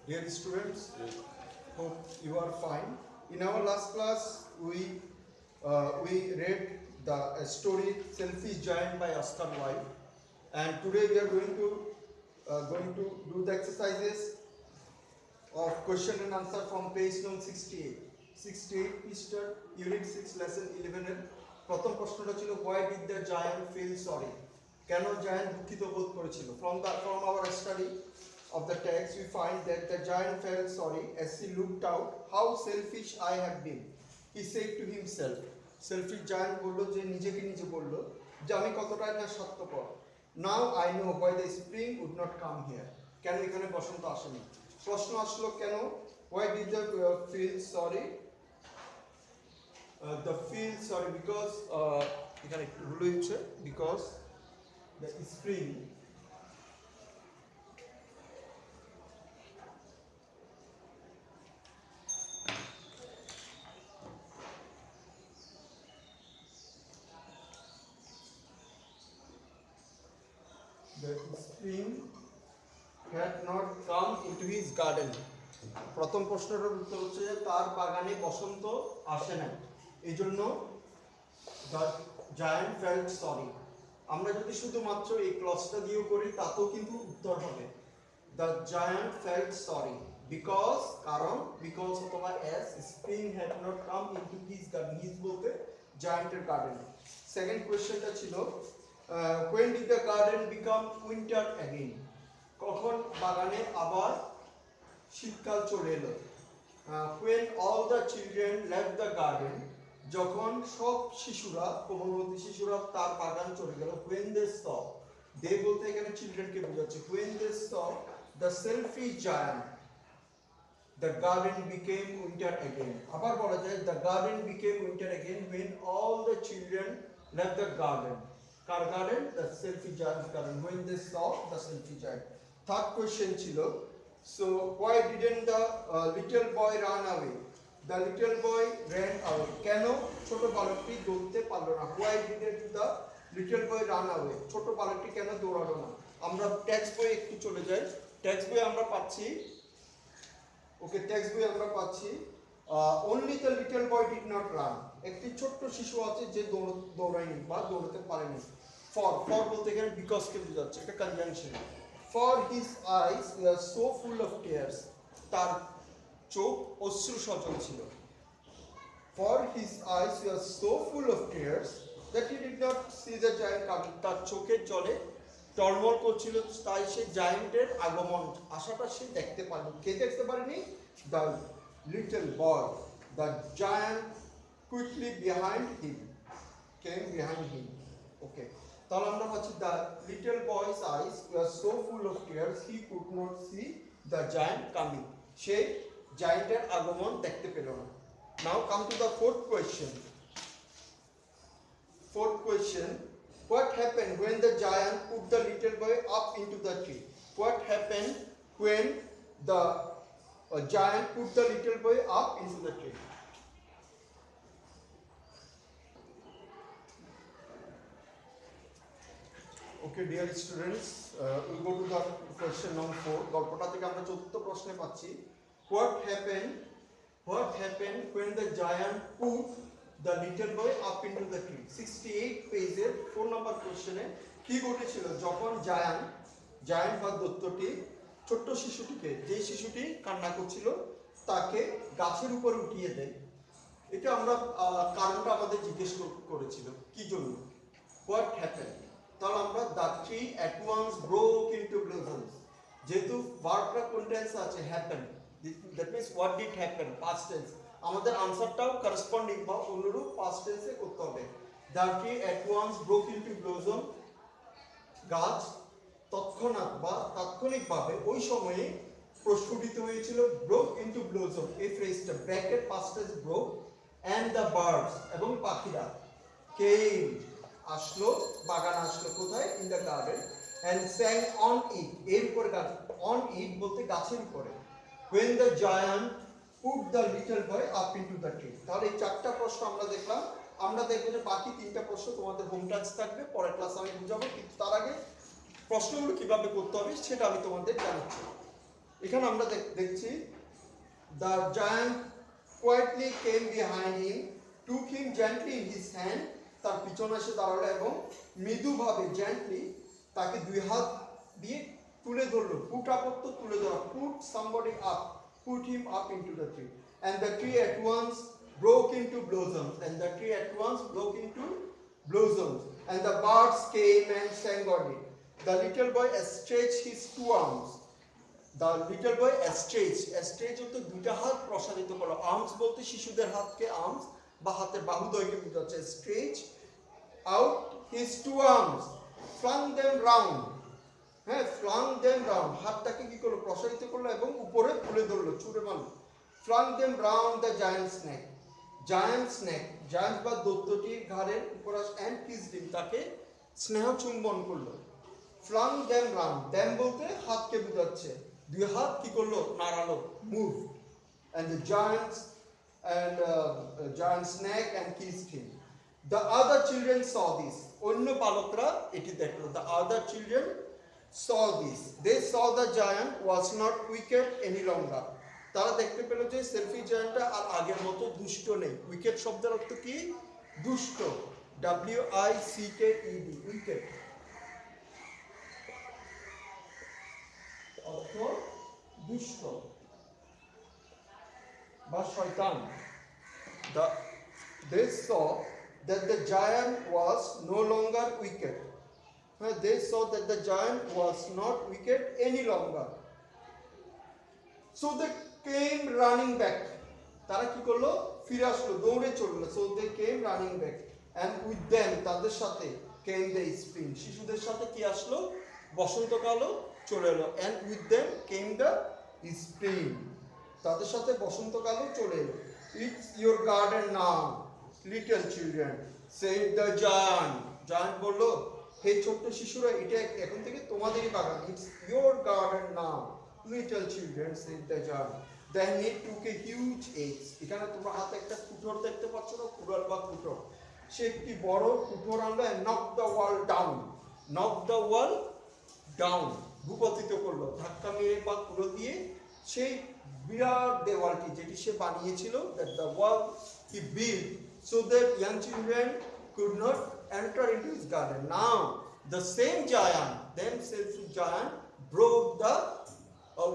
Dear students, hope you are fine. In our last class, we read the story "Selfish Giant" by Oscar Wilde, and today we are going to do the exercises of question and answer from page number 68. 68 পৃষ্ঠার Unit 6 Lesson 11 এর প্রথম প্রশ্নটা ছিল why did the giant feel sorry? কেন giant দুঃখিত বোধ করেছিল? From our study of the text, we find that the giant felt sorry as he looked out. How selfish I have been, he said to himself. Selfish giant বলল যে নিজেকে নিজে বলল যে আমি কতটা না স্বার্থপর. Now I know why the spring would not come here. কেন এখানে বসন্ত আসেনি? প্রশ্ন আসলো কেন? Why did the feel sorry? The feel sorry because এখানে একটু ভুল হয়েছে, because the spring had not come into his garden. প্রথম প্রশ্নটার উত্তর হচ্ছে যে তার বাগানে বসন্ত আসে না, এই জন্য the giant felt sorry. আমরা যদি শুধুমাত্র এই ক্লজটা দিয়েও করি তাতেও কিন্তু উত্তর হবে the giant felt sorry because কারণ because অথবা as spring had not come into his garden. His বলতে giantর গার্ডেন. সেকেন্ড কোশ্চেনটা ছিল when did the garden become winter again? কখন বাগানে আবার শীতকাল চলে এলো? When all the children left the garden, যখন সব শিশুরা, কোমলমতি শিশুরা তার বাগান চলে গেল. When they saw, they বলতে এখানে চিলড্রেনকে বোঝাচ্ছে. When they saw the selfish giant, the garden became winter again. আবার বলা যায় the garden became winter again when all the children left the garden. Car garden? The selfish giant garden. When they saw the selfish giant. Third question ছিল so why didn't the little boy run away? The little boy ran away. কেন ছোট বালকটি দৌড়তে পারলো না? Why didn't the little boy run away? ছোট বালকটি কেন দৌড়ালো না? আমরা টেক্সট বই একটু চলে যাই. টেক্সট বই আমরা পাচ্ছি only the little boy did not run. একটি ছোট্ট শিশু আছে যে দৌড়ায়নি বা দৌড়াতে পারেনি. for বলতে এখানে because কে বোঝাচ্ছে, এটা conjunction. For his eyes were so full of tears. তার চোখ অশ্রু সজল ছিল. For his eyes were so full of tears that he did not see the giant coming. তার চোখের জলে টলমল করছিল, তাই সে জায়ান্টের আগমন আশাটা সে দেখতে পারেনি. কে দেখতে পারেনি? The little boy. The giant quickly came behind him. Okay. তাহলে আমরা পাচ্ছি the little boy's eyes were so full of tears he could not see the giant coming. সে জায়ান্টের আগমন দেখতে পেল না. Now come to the fourth question. What happened when the giant put the little boy up into the tree? What happened when the giant put the little boy up into the tree? Okay, dear students, we go to the question number 4. গল্পটা থেকে আমরা চতুর্থ প্রশ্নে পাচ্ছি what happened when the giant put the little boy up into the tree. 68 পেজের 4 নম্বর কোশ্চেনে কি ঘটেছিল যখন জায়ান্ট বা দৈত্যটি ছোট্ট শিশুটিকে, যে শিশুটি কান্না করছিল তাকে গাছের উপর উঠিয়ে দেয়. এটা আমরা কারণটা আমাদের জিজ্ঞেস করেছিল কি জন্য. what happened? তাহলে আমরা the tree at once broke into blossoms. যেহেতু ভার্বটা কোন টেন্সে আছে? happen. that means what did happen? past tense. আমাদের আনসারটাও করেসপন্ডিং বা অনুরূপ past tense এ করতে হবে. the tree at once broke into blossom. গাছ তৎক্ষণাৎ বা তাৎক্ষণিকভাবে ওই সময়ে প্রস্ফুটিত হয়েছিল. broke into blossom, এই ফ্রেজটা bracket past tense broke, and the birds এবং পাখিরা came আসলো, বাগান আসলো. কোথায়? in the garden, and sang on it. এর উপরে গাছ, on it বলতে গাছের উপরে. when the giant put the little boy up into the tree. তাহলে এই চারটা প্রশ্ন আমরা দেখলাম. আমরা দেখব যে বাকি তিনটা প্রশ্ন তোমাদের হোম টাস্ক থাকবে, পরের ক্লাসে আমি বুঝাবো, কিন্তু তার আগে প্রশ্নগুলো কিভাবে করতে হবে সেটা আমি তোমাদের জানাচ্ছি. এখানে আমরা দেখছি the giant quietly came behind him, took him gently in his hand, তার পিছনে এসে দাঁড়ালো এবং মৃদুভাবে gently তাকে দুই হাত দিয়ে তুলে ধরলো, put up তো তুলে ধরা, put somebody up, put him up into the tree, and the tree at once broke into blossoms, and the tree at once broke into blossoms, and the birds came and sang on it. The little boy stretched his two arms. The little boy stretch হতো দুইটা হাত প্রসারিত করলো, arms বলতে শিশুদের হাতকে arms বা হাতের বাহুদ্বয়কে বোঝাচ্ছে, stretch out his two arms, flung them round, হ্যাঁ flung them round, হাতটাকে কি করলো প্রসারিত করলো এবং উপরে তুলে ধরলো, ছুঁড়ে মারলো, flung them round the giant's neck, giant বা দৈত্যটির ঘাড়ের উপর and kissed him, তাকে স্নেহ চুম্বন করলো, flung them round, them বলতে হাতকে বোঝাচ্ছে, দুই হাত কি করলো নাড়ালো, move, and the giant's neck and kissed him. The other children saw this, অন্য বালকরা এটি দেখলো, the other children saw this, they saw the giant was not wicked any longer, তারা দেখতে পেল যে সেলফি জায়ান্টটা আর আগের মতো দুষ্ট নেই। উইকেট শব্দের অর্থ কি? দুষ্ট, WICKED, উইকেট অর্থ দুষ্ট বা শয়তান। They saw that the giant was no longer wicked. They saw that the giant was not wicked any longer. So they came running back. তারা কি করলো? ফিরে আসলো, দৌড়ে চললো। So they came running back, and with them, তাদের সাথে, came the spring. শিশুদের সাথে কি আসলো? বসন্তকালও চলে এলো। And with them came the spring. তাদের সাথে বসন্তকালও চলে এলো। It's your garden now, little children, said the giant. Giant বললো, হে ছোট্ট শিশুরা, এটা এখন থেকে তোমাদেরই বাগান। It's your garden now, little children, said the giant. Then he took a huge axe. এখানে তোমরা হাতে একটা কুঠোর দেখতে পাচ্ছ না, কুড়াল বা কুঠোর। সে একটি বড় কুঠোর আনলো and knocked the wall down. Knocked the wall down, ভূপতিত করলো, ধাক্কা মেরে বা কুড়ো দিয়ে সেই বিরাট দেওয়ালটি যেটি সে বানিয়েছিল, that the wall he built so that young children could not enter into his garden. Now the same giant, broke the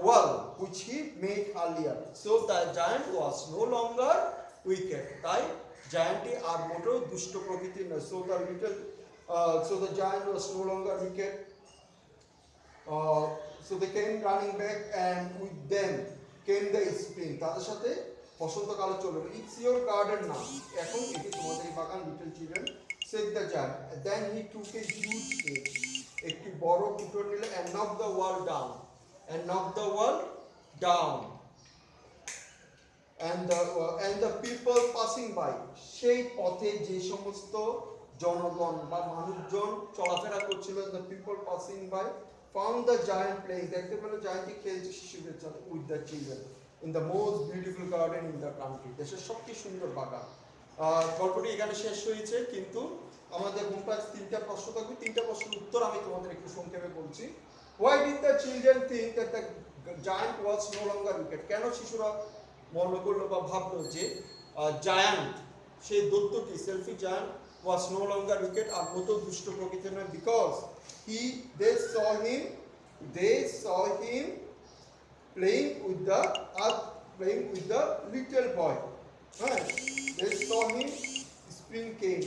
wall which he made earlier. So the giant was no longer wicked. তাই জায়ান্টটি আর মোটেও দুষ্ট প্রকৃতির নয়। So the giant was no longer wicked. So they came running back, and with them came the spring. তাদের সাথে বসন্তকালে চলে এলো। It's your garden now. এখন এটি তোমাদের বাগান, little children, said the giant. Then he took a huge axe. একটি বড় কুঠোর নিল and knocked the wall down. And the people passing by, সেই পথে যে সমস্ত জনগণ বা মানুষজন চলাফেরা করছিল, the people passing by found the giant playing. দেখতে পেল জায়ান্টটি খেলছে শিশুদের সাথে, with the children, in the most beautiful garden in the country. দেশের সবচেয়ে সুন্দর বাগান। গল্পটি এখানে শেষ হয়েছে, কিন্তু আমাদের হোমপাস 3টা প্রশ্ন থাকবে, 3টা প্রশ্নের উত্তর আমি তোমাদের একটু সংক্ষেপে বলছি। Why did the children think that the giant was no longer wicked? কেন শিশুরা মনে করলো বা ভাবলো যে জায়ান্ট, সেই দৈত্যটি, selfish giant, was no longer wicked, আর মতো দুষ্ট প্রকৃতির নয়? Because they saw him playing with the little boy. Right? They saw him, spring came.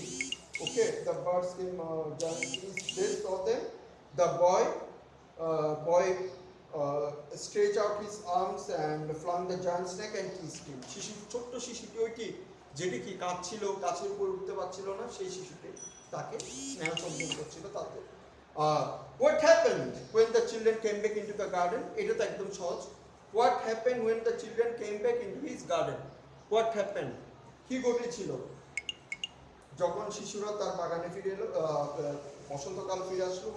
Okay, the birds came, they saw them, the boy stretched out his arms and flung the giant's neck and kissed him. ছোট্ট শিশুটি, ওইটি যেটি কি কাঁদছিল, গাছের উপর উঠতে পারছিল না, সেই শিশুটি তাকে স্নেহ সম্বোধন করছিল। তাতে what happened when the children came back into the garden? এটা তো একদম সহজ। What happened when the children came back into his garden? What happened? কি ঘটেছিল যখন শিশুরা তার বাগানে ফিরে এলো? বসন্তকাল ফিরে আসলো।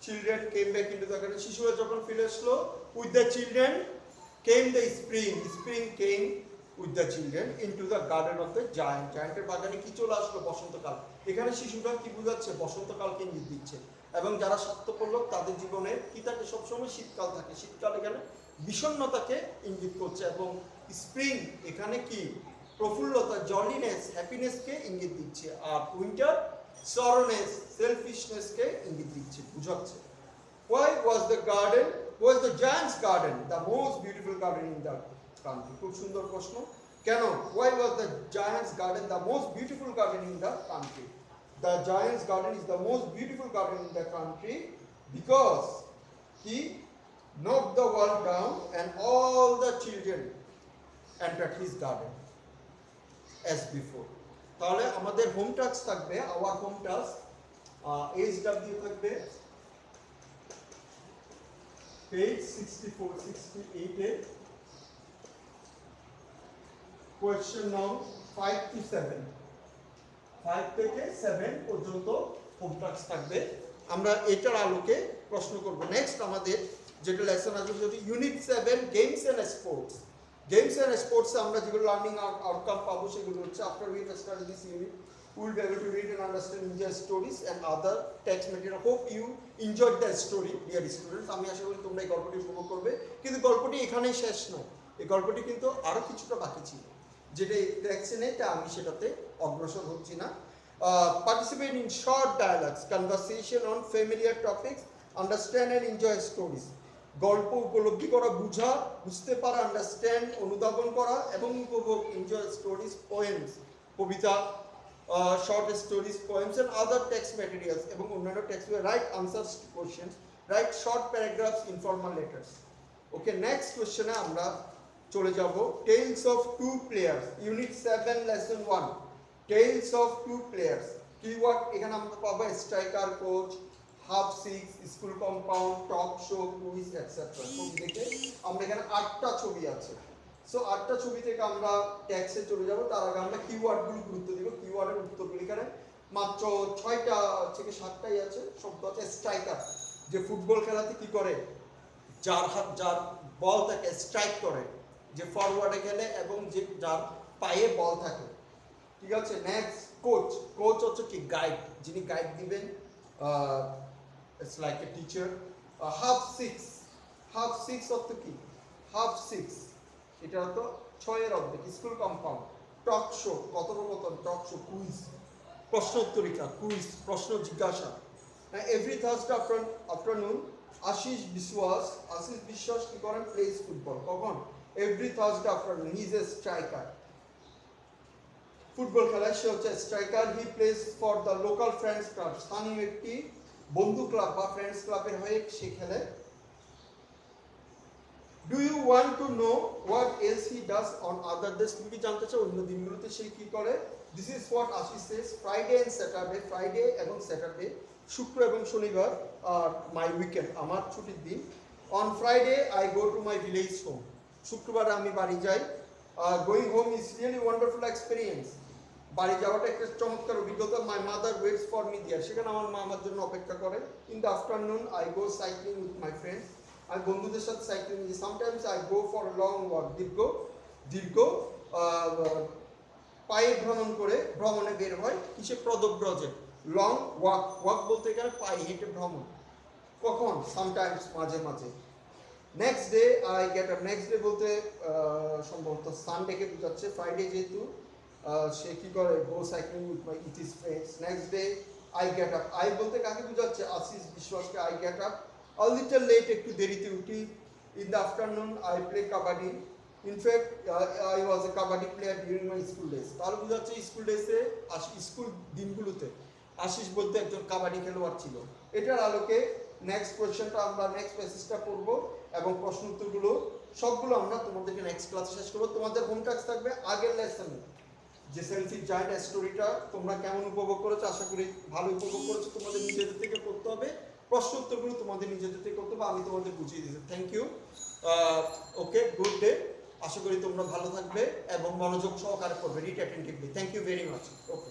Children came back into the garden. শিশুরা যখন ফিরে আসলো, with the children came the spring. Spring came with the children into the garden of the giant. জায়ান্টের বাগানে কি চলে আসলো? বসন্তকাল। এখানে শিশুরা কি বোঝাচ্ছে? বসন্তকালকে ইঙ্গিত দিচ্ছে। এবং যারা স্বার্থপর লোক তাদের জীবনে কি থাকে, সবসময় শীতকাল থাকে। শীতকাল এখানে বিষণ্ণতাকে ইঙ্গিত করছে, এবং স্প্রিং এখানে কি প্রফুল্লতা, জলিনেস, হ্যাপিনেসকে ইঙ্গিত দিচ্ছে। আর উইন্টার সরনেস, সেলফিশনেসকে ইঙ্গিত দিচ্ছে, বুঝাচ্ছে। Why was the garden, was the giant's garden the most beautiful garden in the country? খুব সুন্দর প্রশ্ন। কেন? Why was the giant's garden the most beautiful garden in the country? The giant's garden is the most beautiful garden in the country because he knocked the wall down and all the children entered his garden as before. তাহলে আমাদের home task থাকবে, our home task HW থাকবে page 64-68 এর question now 5 to 7, 5 থেকে 7 পর্যন্ত home task থাকবে। আমরা এটার আলোকে প্রশ্ন করব। নেক্সট আমাদের যেটা লেসন আসবে সেটা unit 7 games and sports. Games and sports আমরা যেগুলো লার্নিং আউটকাম পাবো সেগুলো হচ্ছে after we have studied this unit we will be able to read and understand India stories and other text material. Hope you enjoyed the story, dear students. আমি আশা করি তোমরা এই গল্পটি উপভোগ করবে, কিন্তু গল্পটি এখানেই শেষ নয়। এই গল্পটি কিন্তু আরো কিছুটা বাকি ছিল, যেটা টেক্সটে নেই, তা আমি সেটাতে অগ্রসর হচ্ছি না। Participate in short dialogues, conversation on familiar topics, understand and enjoy stories. গল্প উপলব্ধি করা, বুঝতে পারা, আন্ডারস্ট্যান্ড অনুধাবন করা এবং উপভোগ, এনজয় স্টোরিজ, পোয়েমস, কবিতা, short stories, poems and other text materials এবং অন্যান্য text. Write answers to questions, write short paragraphs, informal letters. Okay, next কোশ্চেনে আমরা চলে যাব। Tales of two players, unit 7 lesson 1, tales of two players. Keyword এখানে আমরা পাবো striker, coach, half six, school compound, talk show, quiz etcetera. ছবি দেখে আমরা এখানে 8টা ছবি আছে। সো 8টা ছবি থেকে আমরা ট্যাক্সে চলে যাব। তার আগে আমরা কিওয়ার্ডগুলো গুরুত্ব দিব। কিওয়ার্ডের উত্তরগুলো এখানে মাত্র 6টা থেকে 7টাই আছে। শব্দ আছে স্ট্রাইকার, যে ফুটবল খেলাতে কি করে, যার বল থাকে স্ট্রাইক করে, যে ফরওয়ার্ডে খেলে এবং যে যার পায়ে বল থাকে, ঠিক আছে। নেক্সট কোচ, কোচ হচ্ছে কি গাইড, যিনি গাইড দিবেন, it's like a teacher. Half six, half six অর্থ কি, হাফ সিক্স এটা তো 6 এর অর্ধেক, স্কুল কম্পাউন্ড। টক শো, কথোপকথন, টক শো। কুইজ, প্রশ্ন উত্তরিকা, কুইজ, প্রশ্ন জিজ্ঞাসা। এভরি থার্সডে আফটারনুন আশিস বিশ্বাস কি করেন, প্লেস ফুটবল। কখন? Every Thursday afternoon. He is a striker, football খেলায় সে হচ্ছে striker. He plays for the local friends club, স্থানীয় একটি বন্ধু ক্লাব বা ফ্রেন্ডস ক্লাবের হয়ে সে খেলে। Do you want to know what else he does on other days? তুমি কি জানতে চাও অন্য দিনগুলোতে সে কি করে? This is what Ashish says. Friday and Saturday, Friday এবং Saturday, শুক্র এবং শনিবার আর my weekend, আমার ছুটির দিন। On Friday I go to my village home. শুক্রবার আমি বাড়ি যাই। Going home is really wonderful experience. বাড়ি যাওয়াটা একটা চমৎকার অভিজ্ঞতা। My mother waits for me there. সেখানে আমার মা আমার জন্য অপেক্ষা করে। In the afternoon I go cycling with my friends. আমি বন্ধুদের সাথে সাইক্লিং করি। Sometimes I go for a long walk, দীর্ঘ পায়ে ভ্রমণে বের হয়। কিসে? পদব্রজে, লং ওয়াক। ওয়াক বলতে এখানে পায়ে হেঁটে ভ্রমণ। কখন? সামটাইমস, মাঝে মাঝে। Next day I get up, next day বলতে সম্ভবত সানডেকে বোঝাচ্ছে। ফ্রাইডে যেহেতু সে কি করে, go cycling with his friends. Next day I get up, I বলতে কাকে বোঝাচ্ছে? আশিস বিশ্বাসকে। I get up a little late, একটু দেরিতে উঠি। In the afternoon I play kabaddi. In fact I was a kabaddi player during my school days. তাহলে বোঝাচ্ছে school ডেসে, school দিনগুলোতে আশিস বলতে একজন কাবাডি খেলোয়াড় ছিল। এটার আলোকে নেক্সট কোয়েশ্চেনটা আমরা নেক্সট প্যাসেজটা পড়বো এবং প্রশ্ন উত্তরগুলো সবগুলো আমরা তোমাদেরকে নেক্সট ক্লাসে শেষ করবো। তোমাদের হোম টাস্ক থাকবে আগের লেসনে যে সেলফি জায়ান্ট স্টোরিটা তোমরা কেমন উপভোগ করেছো, আশা করি ভালো উপভোগ করেছো। তোমাদের নিজেদের থেকে করতে হবে, প্রশ্ন উত্তরগুলো তোমাদের নিজেদের থেকে করতে হবে, আমি তোমাদের বুঝিয়ে দিচ্ছি। Thank you. Okay, good day. আশা করি তোমরা ভালো থাকবে এবং মনোযোগ সহকারে করবে, read attentively. Thank you very much. Okay.